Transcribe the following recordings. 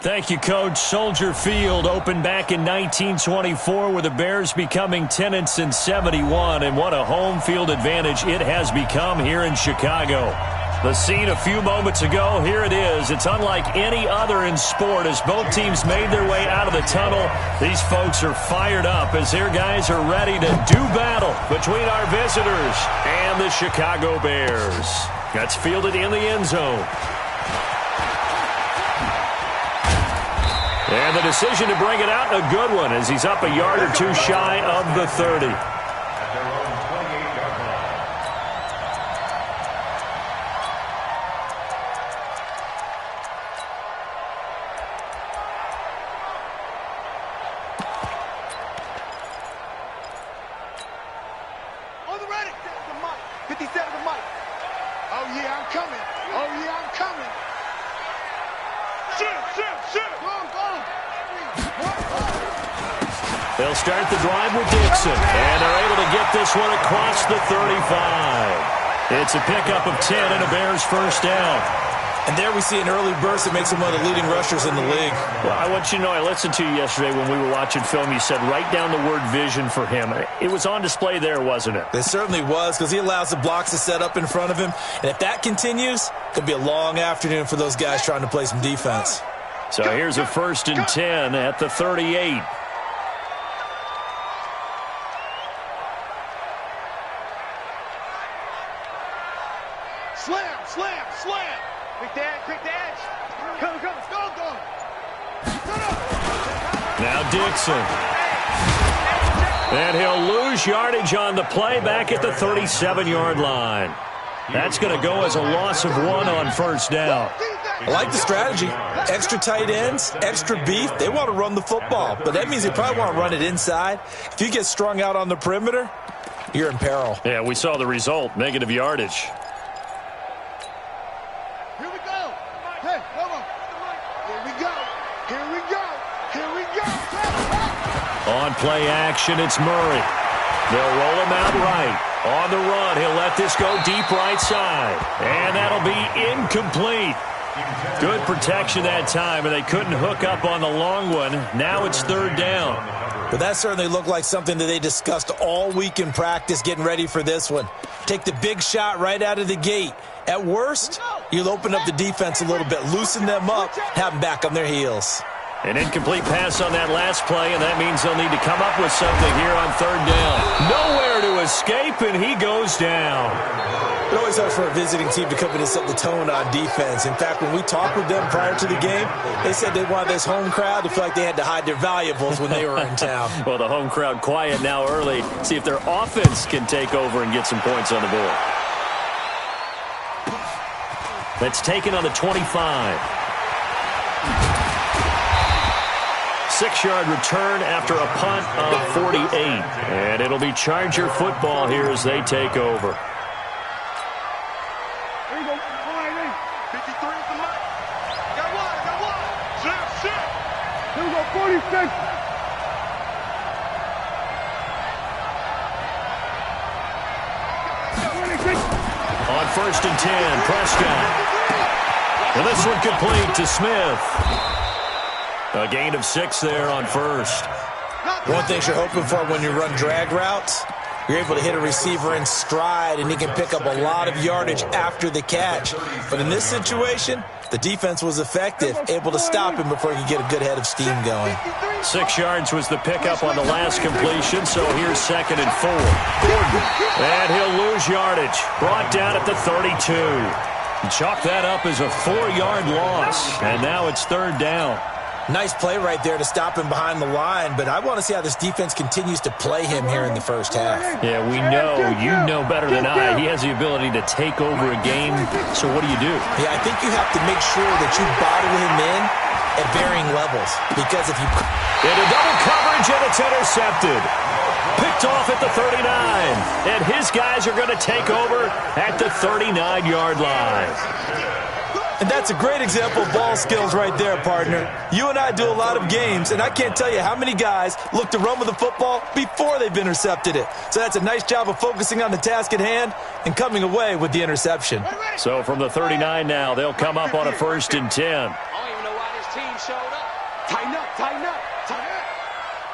Thank you, Coach. Soldier Field opened back in 1924 with the Bears becoming tenants in 71, and what a home field advantage it has become here in Chicago. The scene a few moments ago, here it is. It's unlike any other in sport as both teams made their way out of the tunnel. These folks are fired up as their guys are ready to do battle between our visitors and the Chicago Bears. That's fielded in the end zone. And the decision to bring it out, a good one, as he's up a yard or two shy of the 30. On the ready, the mic, 57 the mic. Oh yeah, I'm coming. Oh yeah, I'm coming. Shoot. They'll start the drive with Dixon, and they're able to get this one across the 35. It's a pickup of 10 and a Bears first down. And there we see an early burst that makes him one of the leading rushers in the league. Well, I want you to know, I listened to you yesterday when we were watching film. You said write down the word vision for him. It was on display there, wasn't it? It certainly was, because he allows the blocks to set up in front of him. And if that continues, it could be a long afternoon for those guys trying to play some defense. So here's a 1st and 10 at the 38. Slam. Quick dash. Come. Go. Now Dixon. And he'll lose yardage on the play back at the 37-yard line. That's going to go as a loss of 1 on first down. I like the strategy. Extra tight ends, extra beef. They want to run the football, but that means they probably want to run it inside. If you get strung out on the perimeter, you're in peril. Yeah, we saw the result, negative yardage. Here we go. Hey, come on. Here we go. On play action, it's Murray. They'll roll him out right. On the run, he'll let this go deep right side. And that'll be incomplete. Good protection that time, and they couldn't hook up on the long one. Now it's 3rd down. But that certainly looked like something that they discussed all week in practice getting ready for this one. Take the big shot right out of the gate. At worst, you'll open up the defense a little bit, loosen them up, have them back on their heels. An incomplete pass on that last play, and that means they'll need to come up with something here on 3rd down. Nowhere to escape, and he goes down. It always helps for a visiting team to come in and set the tone on defense. In fact, when we talked with them prior to the game, they said they wanted this home crowd to feel like they had to hide their valuables when they were in town. Well, the home crowd quiet now early. See if their offense can take over and get some points on the board. That's taken on the 25. 6-yard return after a punt of 48. And it'll be Charger football here as they take over. Here you go. 53 is the mic. Got one. Sit. Here we go, 46. On 1st and 10, Prescott. And this one complete to Smith. A gain of 6 there on first. One thing you're hoping for when you run drag routes, you're able to hit a receiver in stride, and he can pick up a lot of yardage after the catch. But in this situation, the defense was effective, able to stop him before he could get a good head of steam going. 6 yards was the pickup on the last completion, so here's 2nd and 4. Gordon, and he'll lose yardage. Brought down at the 32. Chalk that up as a 4-yard loss, and now it's 3rd down. Nice play right there to stop him behind the line, but I want to see how this defense continues to play him here in the first half. Yeah, we know, you know better than I, he has the ability to take over a game, so what do you do? Yeah, I think you have to make sure that you bottle him in at varying levels, because if you... Into double coverage, and it's intercepted. Picked off at the 39, and his guys are going to take over at the 39-yard line. And that's a great example of ball skills right there, partner. You and I do a lot of games, and I can't tell you how many guys look to run with the football before they've intercepted it. So that's a nice job of focusing on the task at hand and coming away with the interception. So from the 39 now, they'll come up on a 1st and 10. I don't even know why this team showed up. Tighten up, tighten up, tighten up.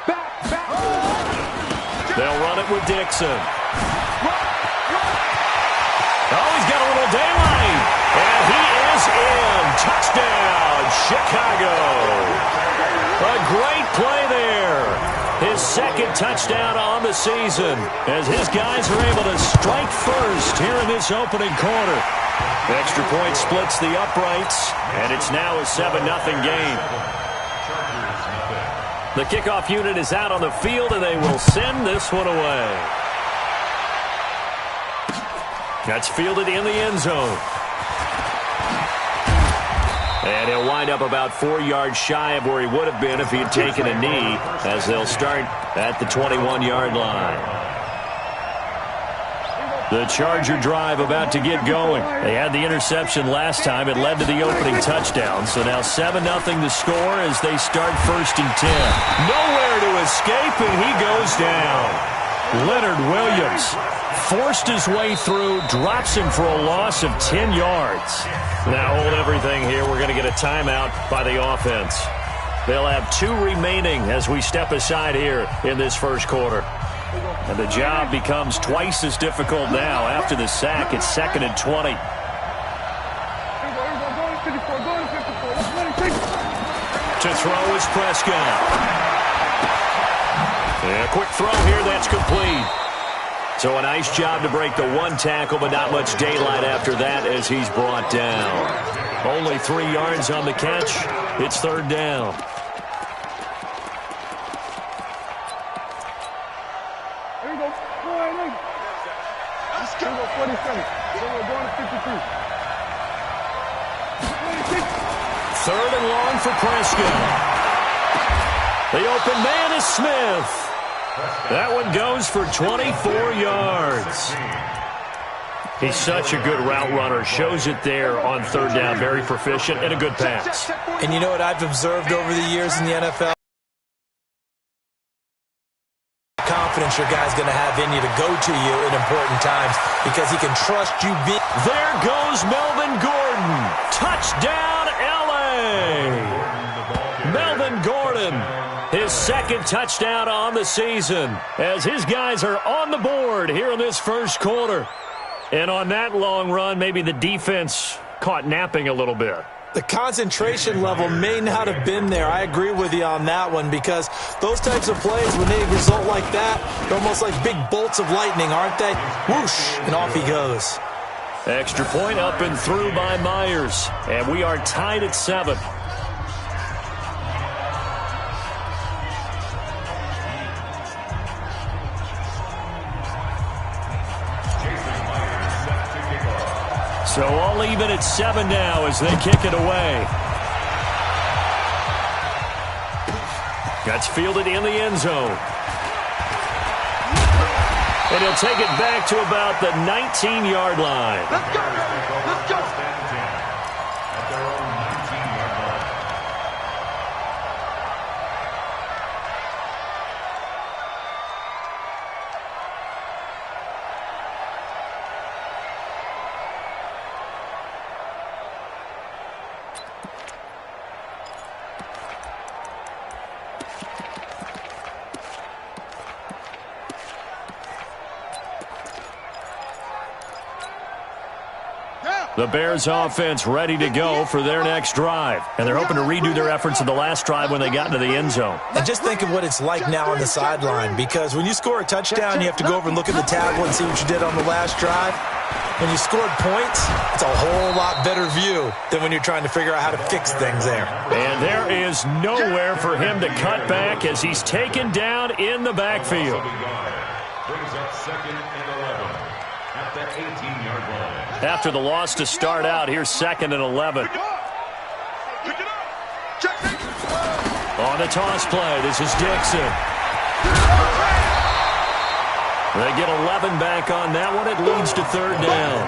Back. They'll run it with Dixon. Oh, he's got a little daylight. And he is in. Touchdown, Chicago. A great play there. His 2nd touchdown on the season as his guys are able to strike first here in this opening quarter. Extra point splits the uprights, and it's now a 7-0 game. The kickoff unit is out on the field, and they will send this one away. That's fielded in the end zone. And he'll wind up about 4 yards shy of where he would have been if he had taken a knee, as they'll start at the 21-yard line. The Charger drive about to get going. They had the interception last time. It led to the opening touchdown. So now 7-0 the score as they start 1st and 10. Nowhere to escape, and he goes down. Leonard Williams forced his way through, drops him for a loss of 10 yards. Now hold everything here. We're going to get a timeout by the offense. They'll have 2 remaining as we step aside here in this first quarter. And the job becomes twice as difficult now. After the sack, it's 2nd and 20. To throw is Prescott. And a quick throw here, that's complete. So a nice job to break the 1 tackle, but not much daylight after that as he's brought down. Only 3 yards on the catch. It's 3rd down. Here we go. Let's go. 47. We're going to 53. 3rd and long for Prescott. The open man is Smith. That one goes for 24 yards. He's such a good route runner. Shows it there on 3rd down. Very proficient and a good pass. And you know what I've observed over the years in the NFL? Confidence your guy's going to have in you to go to you in important times because he can trust you. There goes Melvin Gordon. Touchdown, L.A. Melvin Gordon, his 2nd touchdown on the season as his guys are on the board here in this first quarter. And on that long run, maybe the defense caught napping a little bit. The concentration level may not have been there. I agree with you on that one because those types of plays, when they result like that, they're almost like big bolts of lightning, aren't they? Whoosh, and off he goes. Extra point up and through by Myers. And we are tied at 7. So all even at 7 now as they kick it away. That's fielded in the end zone. And he'll take it back to about the 19-yard line. Let's go. Let's go. The Bears offense ready to go for their next drive. And they're hoping to redo their efforts in the last drive when they got into the end zone. And just think of what it's like now on the sideline, because when you score a touchdown, you have to go over and look at the table and see what you did on the last drive. When you scored points, it's a whole lot better view than when you're trying to figure out how to fix things there. And there is nowhere for him to cut back as he's taken down in the backfield. Brings up 2nd and 11 at the 18-yard line. After the loss to start out, here's 2nd and 11. On the toss play, this is Dixon. They get 11 back on that one. It leads to 3rd down.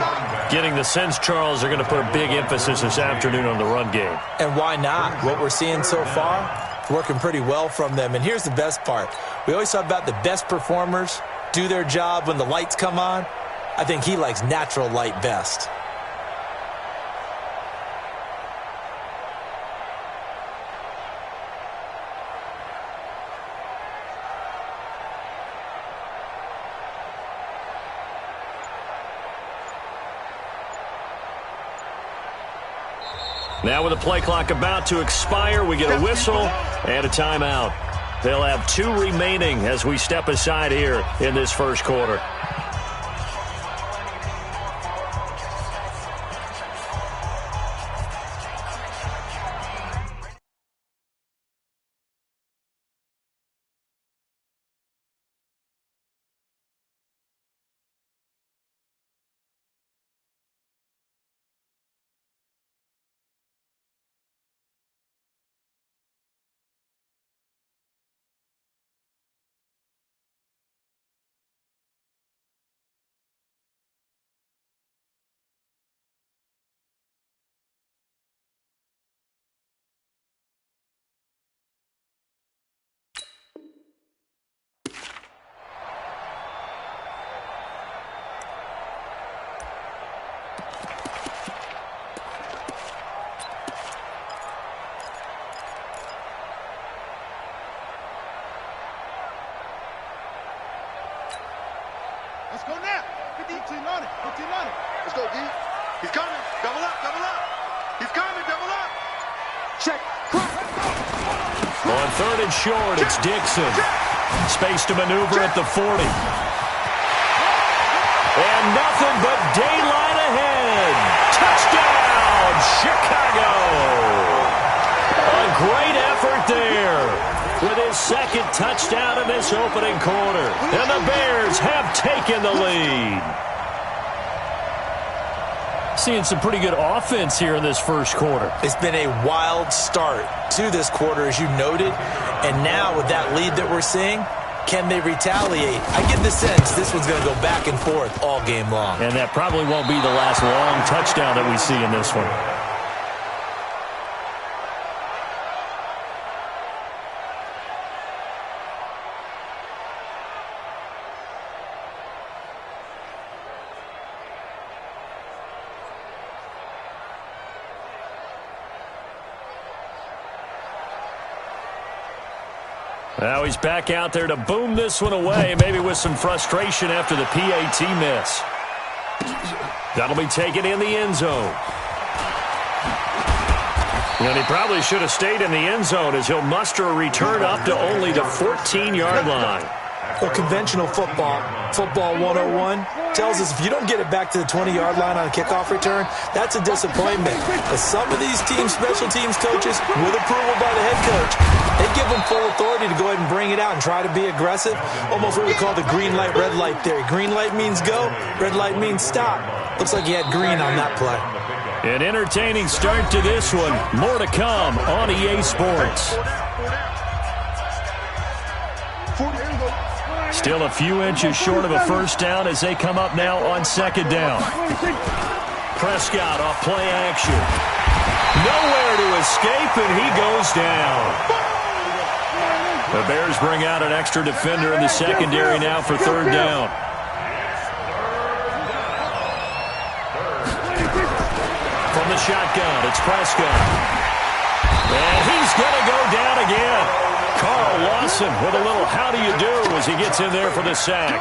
Getting the sense, Charles, they're going to put a big emphasis this afternoon on the run game. And why not? What we're seeing so far, working pretty well from them. And here's the best part. We always talk about the best performers do their job when the lights come on. I think he likes natural light best. Now with the play clock about to expire, we get a whistle and a timeout. They'll have 2 remaining as we step aside here in this first quarter. Let's go now. 15 on it. 15 on it. Let's go, D. He's coming. Double up. Double up. He's coming. Double up. Check. On 3rd and short, it's Dixon. Space to maneuver at the 40. And nothing but daylight ahead. Touchdown, Chicago. A great effort there with his 2nd touchdown in this opening quarter. And the Bears have taken the lead. Seeing some pretty good offense here in this first quarter. It's been a wild start to this quarter, as you noted. And now with that lead that we're seeing, can they retaliate? I get the sense this one's going to go back and forth all game long. And that probably won't be the last long touchdown that we see in this one. Now he's back out there to boom this one away, maybe with some frustration after the PAT miss. That'll be taken in the end zone. And he probably should have stayed in the end zone as he'll muster a return up to only the 14-yard line. Well, conventional football 101, tells us if you don't get it back to the 20-yard line on a kickoff return, that's a disappointment. But some of these teams, special teams coaches, with approval by the head coach, they give them full authority to go ahead and bring it out and try to be aggressive. Almost what we call the green light, red light theory. Green light means go, red light means stop. Looks like he had green on that play. An entertaining start to this one. More to come on EA Sports. Still a few inches short of a first down as they come up now on 2nd down. Prescott off play action. Nowhere to escape, and he goes down. The Bears bring out an extra defender in the secondary now for 3rd down. From the shotgun, it's Prescott. And he's going to go down again. Carl Lawson with a little how do you do as he gets in there for the sack.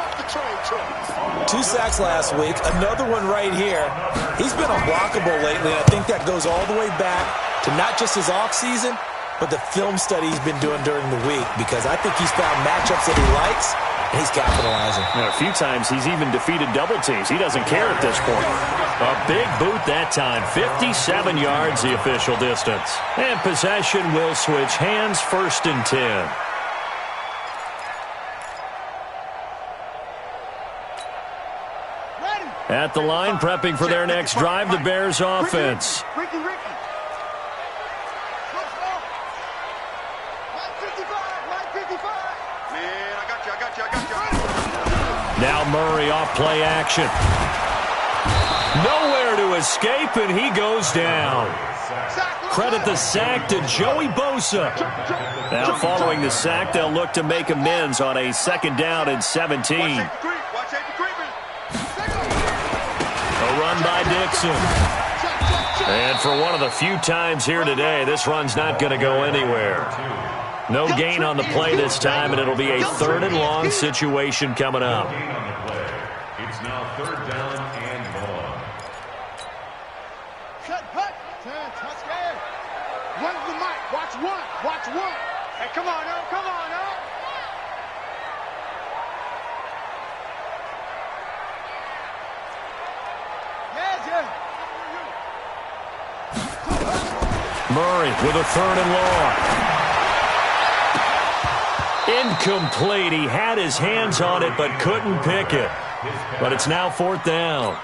2 sacks last week, another one right here. He's been unblockable lately, and I think that goes all the way back to not just his offseason, but the film study he's been doing during the week, because I think he's found matchups that he likes, and he's capitalizing. A few times he's even defeated double teams. He doesn't care at this point. A big boot that time. 57 yards the official distance. And possession will switch hands, 1st and 10. At the line, prepping for their next drive, the Bears offense. Ricky. Man, I got you. Now Murray off play action. Nowhere escape, and he goes down. Credit the sack to Joey Bosa. Now following the sack, they'll look to make amends on a 2nd down and 17. A run by Dixon. And for one of the few times here today, this run's not going to go anywhere. No gain on the play this time, and it'll be a 3rd and long situation coming up. It's now 3rd down and long. Run the mic. Watch one. Watch one. Hey, come on now. Come on now. Murray with a 3rd and long. Incomplete. He had his hands on it but couldn't pick it. But it's now 4th down.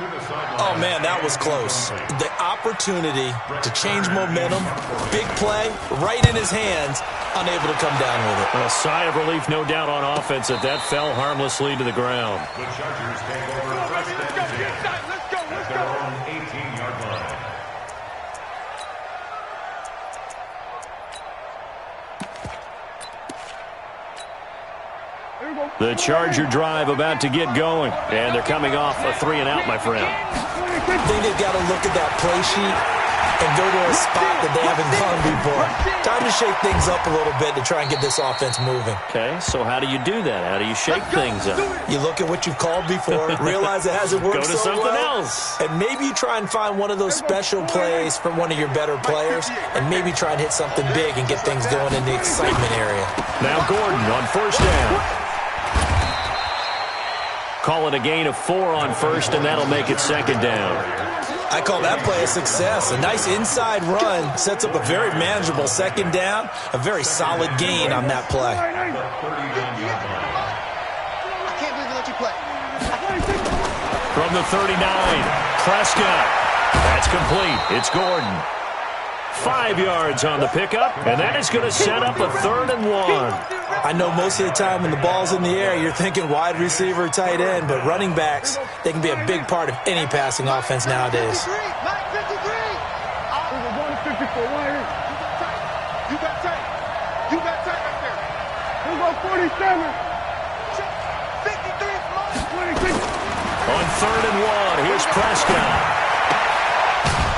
Oh, man, that was close. The opportunity to change momentum, big play, right in his hands, unable to come down with it. A sigh of relief, no doubt, on offense that fell harmlessly to the ground. The Chargers take over 1st and 10 at their own 18-yard line. The Charger drive about to get going, and they're coming off a 3-and-out, my friend. I think they've got to look at that play sheet and go to a spot that they haven't gone before. Time to shake things up a little bit to try and get this offense moving. Okay, so how do you do that? How do you shake things up? You look at what you've called before, realize it hasn't worked Go to so something well, else. and maybe you try and find one of those special plays from one of your better players, and maybe try and hit something big and get things going in the excitement area. Now Gordon on 1st down. Call it a gain of 4 on 1st, and that'll make it 2nd down. I call that play a success. A nice inside run sets up a very manageable 2nd down, a very solid gain on that play. I can't believe they let you play. From the 39, Prescott. That's complete. It's Gordon. 5 yards on the pickup, and that is going to set up a 3rd and 1. I know most of the time when the ball's in the air, you're thinking wide receiver, tight end, but running backs, they can be a big part of any passing offense nowadays. You got tight. You got tight right there. We'll go 47. 53. On 3rd and 1, here's Prescott.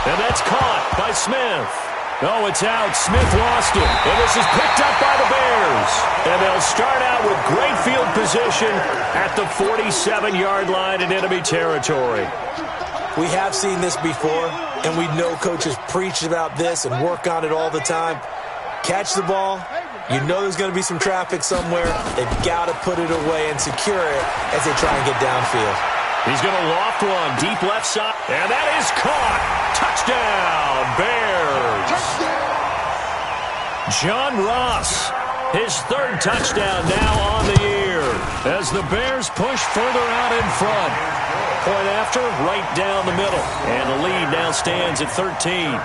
And that's caught by Smith. No, it's out. Smith lost it. And this is picked up by the Bears. And they'll start out with great field position at the 47-yard line in enemy territory. We have seen this before, and we know coaches preach about this and work on it all the time. Catch the ball. You know there's going to be some traffic somewhere. They've got to put it away and secure it as they try and get downfield. He's going to loft one deep left side. And that is caught. Touchdown, Bears. John Ross, his 3rd touchdown now on the year as the Bears push further out in front. Point after, right down the middle. And the lead now stands at 13.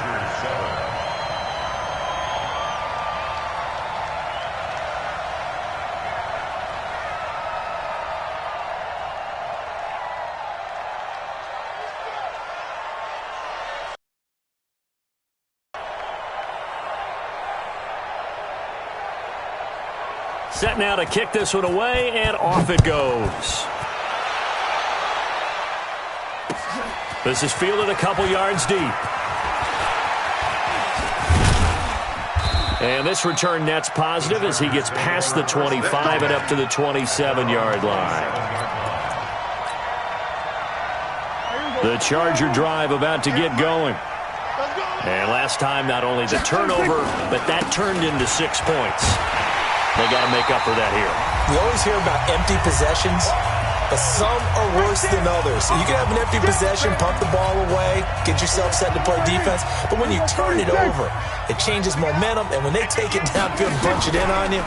Set now to kick this one away, and off it goes. This is fielded a couple yards deep. And this return net's positive as he gets past the 25 and up to the 27-yard line. The Charger drive about to get going. And last time, not only the turnover, but that turned into 6 points. They got to make up for that here. We always hear about empty possessions, but some are worse than others. You can have an empty possession, punt the ball away, get yourself set to play defense, but when you turn it over, it changes momentum, and when they take it downfield and punch it in on you,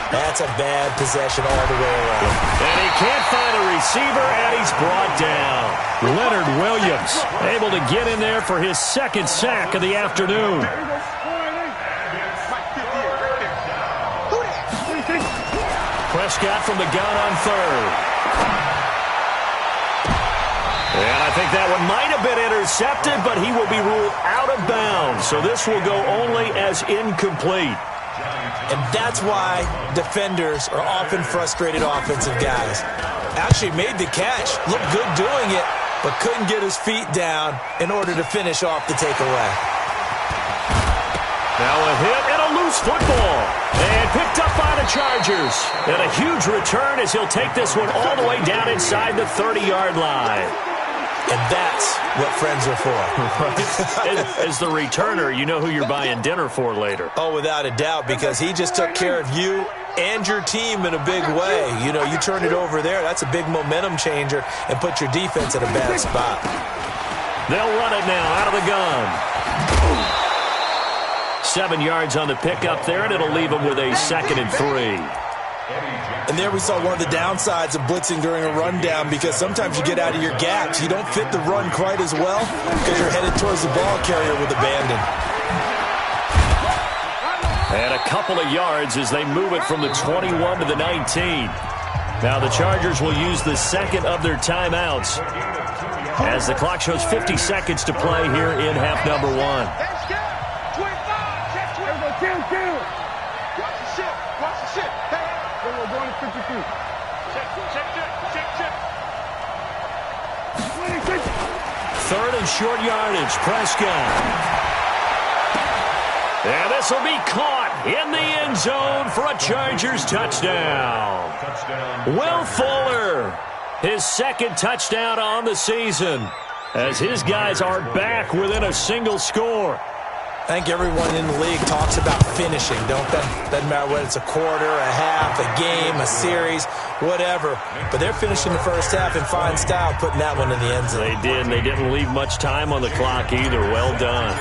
that's a bad possession all the way around. And he can't find a receiver, and he's brought down. Leonard Williams able to get in there for his 2nd sack of the afternoon. Prescott from the gun on 3rd. And I think that one might have been intercepted. intercepted, but he will be ruled out of bounds. So this will go only as incomplete. And that's why defenders are often frustrated offensive guys. Actually made the catch, looked good doing it, but couldn't get his feet down in order to finish off the takeaway. Now a hit and a loose football. And picked up by the Chargers. And a huge return as he'll take this one all the way down inside the 30-yard line. And that's what friends are for. As the returner, you know who you're buying dinner for later. Oh, without a doubt, because he just took care of you and your team in a big way. You know, you turn it over there, that's a big momentum changer, and put your defense in a bad spot. They'll run it now out of the gun. 7 yards on the pickup there, and it'll leave them with a 2nd and 3. And there we saw one of the downsides of blitzing during a rundown, because sometimes you get out of your gaps. You don't fit the run quite as well because you're headed towards the ball carrier with abandon. And a couple of yards as they move it from the 21 to the 19. Now the Chargers will use the second of their timeouts as the clock shows 50 seconds to play here in half number 1. Third and short yardage, Prescott. And this will be caught in the end zone for a Chargers touchdown. Will Fuller, his 2nd touchdown on the season, as his guys are back within a single score. I think everyone in the league talks about finishing, don't they? Doesn't matter whether it's a quarter, a half, a game, a series, whatever. But they're finishing the first half in fine style, putting that one in the end zone. They did, and they didn't leave much time on the clock either. Well done.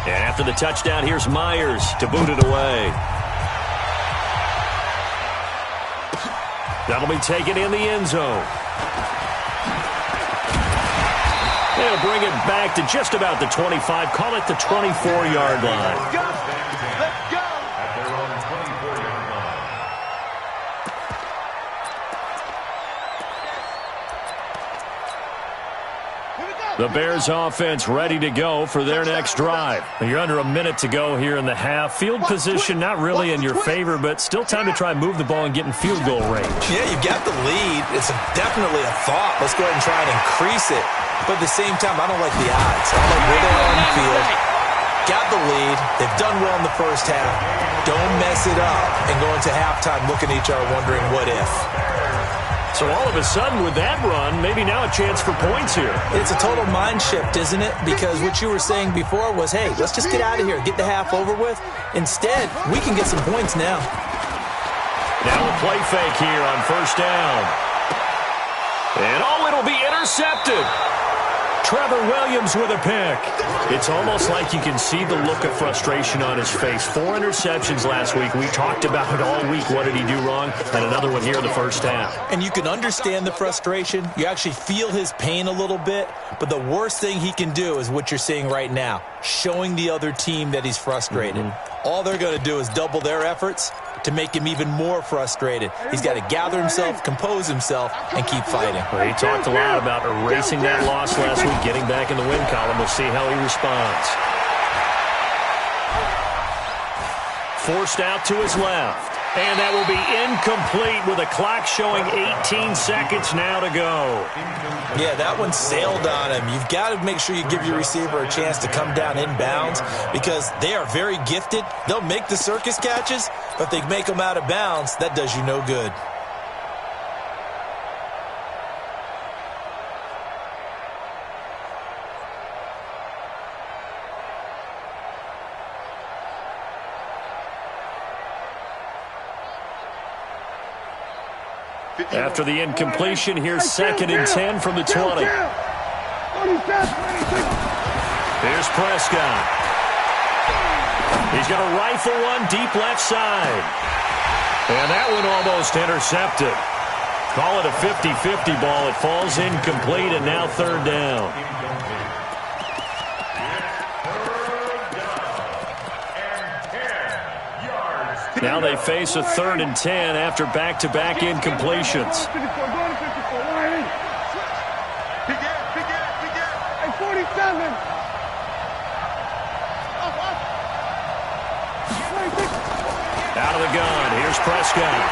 And after the touchdown, here's Myers to boot it away. That'll be taken in the end zone. They'll bring it back to just about the 25. Call it the 24-yard line. Let's go. At their own 24-yard line. The Bears offense ready to go for their next drive. You're under a minute to go here in the half. Field position not really in your favor, but still time to try and move the ball and get in field goal range. Yeah, you've got the lead. It's definitely a thought. Let's go ahead and try and increase it. But at the same time, I don't like the odds. I don't like where they're on the field. Got the lead. They've done well in the first half. Don't mess it up and go into halftime looking at each other wondering what if. So all of a sudden with that run, maybe now a chance for points here. It's a total mind shift, isn't it? Because what you were saying before was, hey, let's just get out of here, get the half over with. Instead, we can get some points now. Now a play fake here on first down. And it'll be intercepted. Trevor Williams with a pick. It's almost like you can see the look of frustration on his face. 4 interceptions last week. We talked about it all week. What did he do wrong? And another one here in the first half. And you can understand the frustration. You actually feel his pain a little bit. But the worst thing he can do is what you're seeing right now, showing the other team that he's frustrated. All they're going to do is double their efforts to make him even more frustrated. He's got to gather himself, compose himself, and keep fighting. Well, he talked a lot about erasing that loss last week, getting back in the win column. We'll see how he responds. Forced out to his left. And that will be incomplete with a clock showing 18 seconds now to go. Yeah, that one sailed on him. You've got to make sure you give your receiver a chance to come down inbounds because they are very gifted. They'll make the circus catches, but if they make them out of bounds, that does you no good. After the incompletion, here's 2nd and 10 from the 20. Here's Prescott. He's going to rifle one deep left side. And that one almost intercepted. Call it a 50-50 ball. It falls incomplete, and now 3rd down. Now they face a 3rd and 10 after back-to-back incompletions. Out of the gun, here's Prescott.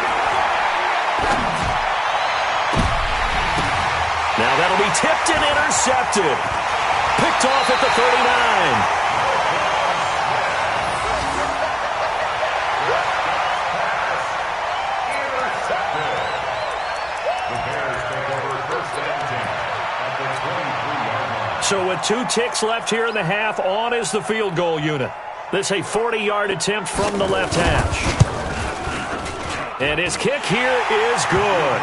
Now that'll be tipped and intercepted. Picked off at the 39. So with 2 ticks left here in the half, on is the field goal unit. This a 40-yard attempt from the left hash. And his kick here is good.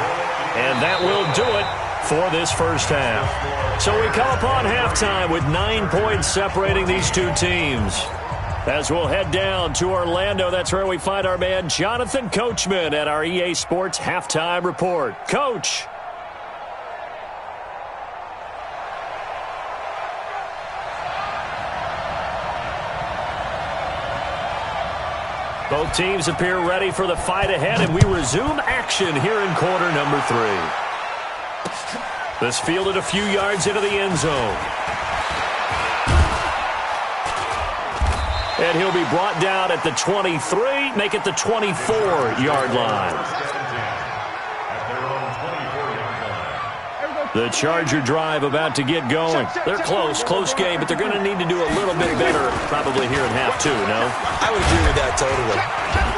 And that will do it for this first half. So we come upon halftime with 9 points separating these two teams. As we'll head down to Orlando, that's where we find our man Jonathan Coachman at our EA Sports Halftime Report. Coach. Both teams appear ready for the fight ahead, and we resume action here in quarter number 3. This fielded a few yards into the end zone. And he'll be brought down at the 23, make it the 24-yard line. The Charger drive about to get going. They're close game, but they're going to need to do a little bit better probably here in half 2, no? I would agree with that totally.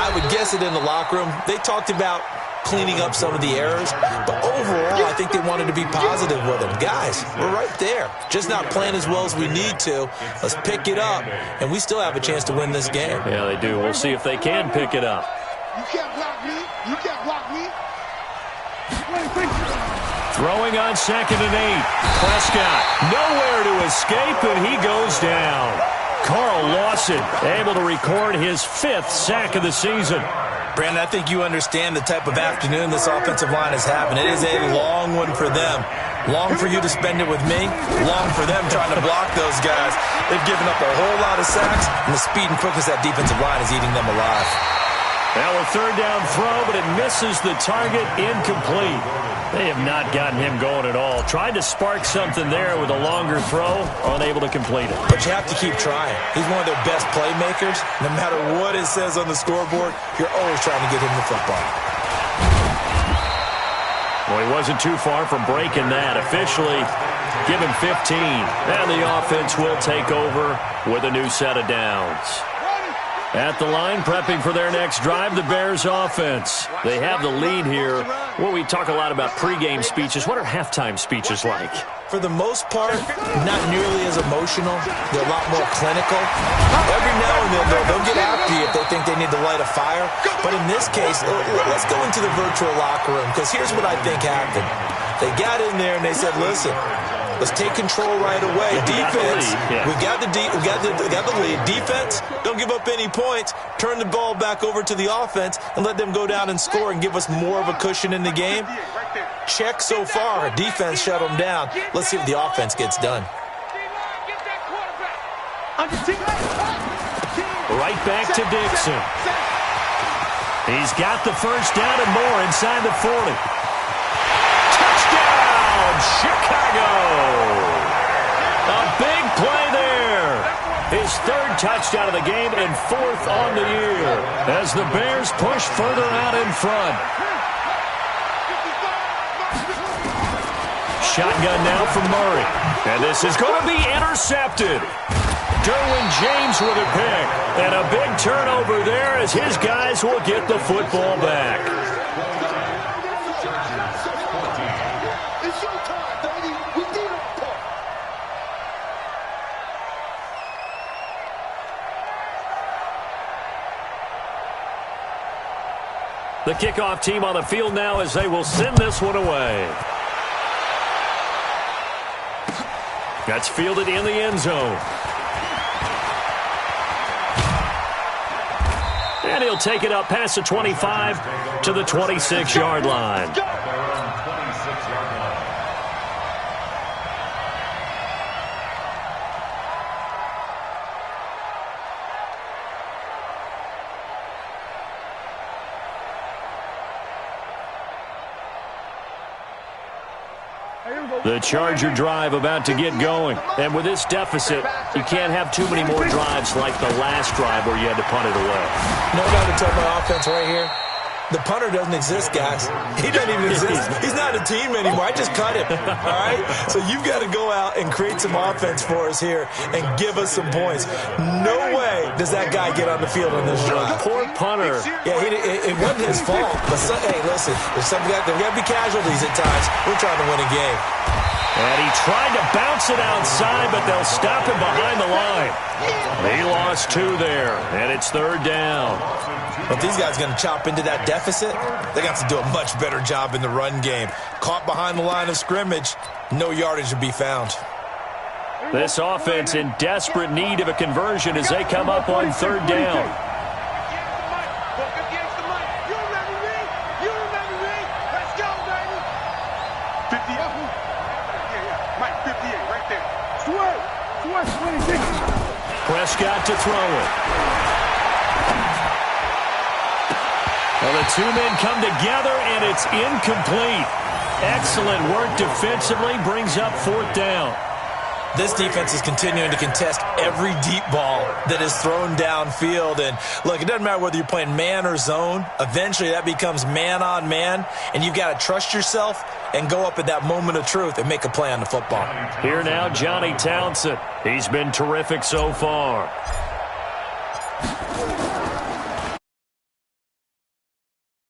I would guess it in the locker room. They talked about cleaning up some of the errors, but overall, I think they wanted to be positive with them. Guys, we're right there. Just not playing as well as we need to. Let's pick it up, and we still have a chance to win this game. Yeah, they do. We'll see if they can pick it up. You can't block me. You can't block me. Throwing on 2nd and 8. Prescott nowhere to escape, and he goes down. Carl Lawson able to record his 5th sack of the season. Brandon, I think you understand the type of afternoon this offensive line is having. It is a long one for them. Long for you to spend it with me. Long for them trying to block those guys. They've given up a whole lot of sacks, and the speed and quickness of that defensive line is eating them alive. Now a 3rd down throw, but it misses the target, incomplete. They have not gotten him going at all. Tried to spark something there with a longer throw, unable to complete it. But you have to keep trying. He's one of their best playmakers. No matter what it says on the scoreboard, you're always trying to get him the football. Well, he wasn't too far from breaking that. Officially, give him 15. And the offense will take over with a new set of downs. At the line, prepping for their next drive, the Bears offense. They have the lead here. Well, we talk a lot about pregame speeches. What are halftime speeches like? For the most part, not nearly as emotional. They're a lot more clinical. Every now and then, they'll get after you if they think they need to light a fire. But in this case, let's go into the virtual locker room, because here's what I think happened. They got in there and they said, listen, let's take control right away. Defense, we got the lead. Defense, don't give up any points. Turn the ball back over to the offense and let them go down and score and give us more of a cushion in the game. Check so far. Defense shut them down. Let's see if the offense gets done. Right back to Dixon. He's got the first down and more inside the 40. Touchdown, Chicago! A big play there. His 3rd touchdown of the game and 4th on the year as the Bears push further out in front. Shotgun now from Murray. And this is going to be intercepted. Derwin James with a pick. And a big turnover there as his guys will get the football back. It's your time, baby. We need a punt. The kickoff team on the field now as they will send this one away. That's fielded in the end zone. And he'll take it up past the 25 to the 26-yard line. Hey, here we go. The Charger drive about to get going. And with this deficit, you can't have too many more drives like the last drive where you had to punt it away. No doubt to tell my offense right here. The punter doesn't exist, guys. He doesn't even exist. He's not a team anymore. I just cut him, all right? So you've got to go out and create some offense for us here and give us some points. No way does that guy get on the field on this drive. Poor punter. Yeah, it wasn't his fault. But, hey, listen, there's got to be casualties at times. We're trying to win a game. And he tried to bounce it outside, but they'll stop him behind the line. He lost 2 there, and it's 3rd down. But these guys are going to chop into that deficit. They got to do a much better job in the run game. Caught behind the line of scrimmage, no yardage to be found. This offense in desperate need of a conversion as they come up on 3rd down. Prescott to throw it. Well, the 2 men come together, and it's incomplete. Excellent work defensively, brings up 4th down. This defense is continuing to contest every deep ball that is thrown downfield. And, look, it doesn't matter whether you're playing man or zone. Eventually, that becomes man-on-man, and you've got to trust yourself and go up at that moment of truth and make a play on the football. Here now, Johnny Townsend. He's been terrific so far.